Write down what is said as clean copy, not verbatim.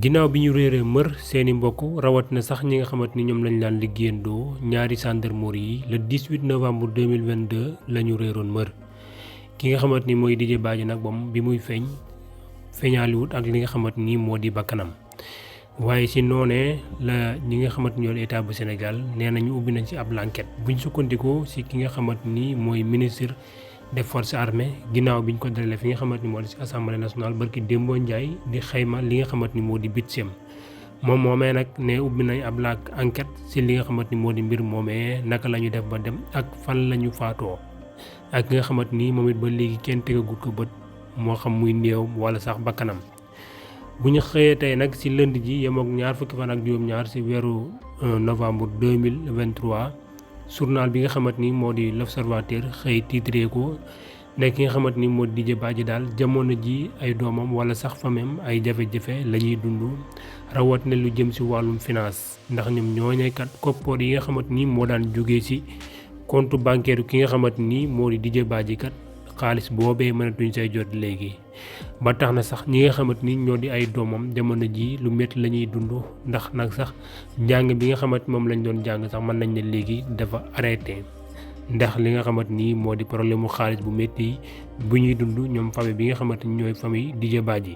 ginnaaw bi ñu réeree mër seeni mbokk rawatina sax ñi nga xamante ni ñoom lañ daan liggéeyandoo ñaari gendarmerie yi le 18 novembre 2022 la ñu réeroon mër ki nga xamante ni mooy Didier Badji nag moom bi muy feeñaaliwut ak li nga xamante ni moo di bakkanam waaye si noonee la ñi nga xamante ni ñoo état bu Sénégal nee nañu ubbi nañ ci ab l'enquête buñ sukkandikoo si ki nga xamante ni mooy ministre des forces armées ginnaaw biñ ko dalalee fi nga xamante ni moo di si assemblée nationale barki Dembo Ndiaye di xayma li nga xamante ni moo di budget moom moomee nag ne ubbi nañ ab enquête si li nga xamante ni moo di mbir moomee naka la ñu def ba dem ak fan la ñu faatoo ak nga xamante ni moom it ba léegi kenn tegagut ko bët moo xam muy néew wala sax bakkanam bu ñu xëyee tey nag si lënd ji yemook ñaar fukki fan ak juróom-ñaar si weeru novembre 2023 journal bi nga xamante ni moo di l'observateur xëy titré ko nekk ki nga xamante ni moo di Didier Badji daal jamono ji ay doomam wala sax famem ay jafe-jafe la ñuy dund rawatina lu jëm si wàllum finance ndax ñoom ñooñee kat koppoor yi nga xamante ni moo daan jógee si compte bancaire ki nga xamante ni moo di Didier Badji kat xaalis boobee mënatuñ say jot léegi ba tax na sax ñi nga xamante ni ñoo di ay doomam jamono ji lu métti la ñuy dund ndax nag sax njàng bi nga xamante moom lañ doon jàng sax mën nañ ne léegi dafa arrêté ndax li nga xamante ni moo di problème mu xaalis bu métti bu ñuy dund ñoom famille bi nga xamante ni ñooy famille Didier Badji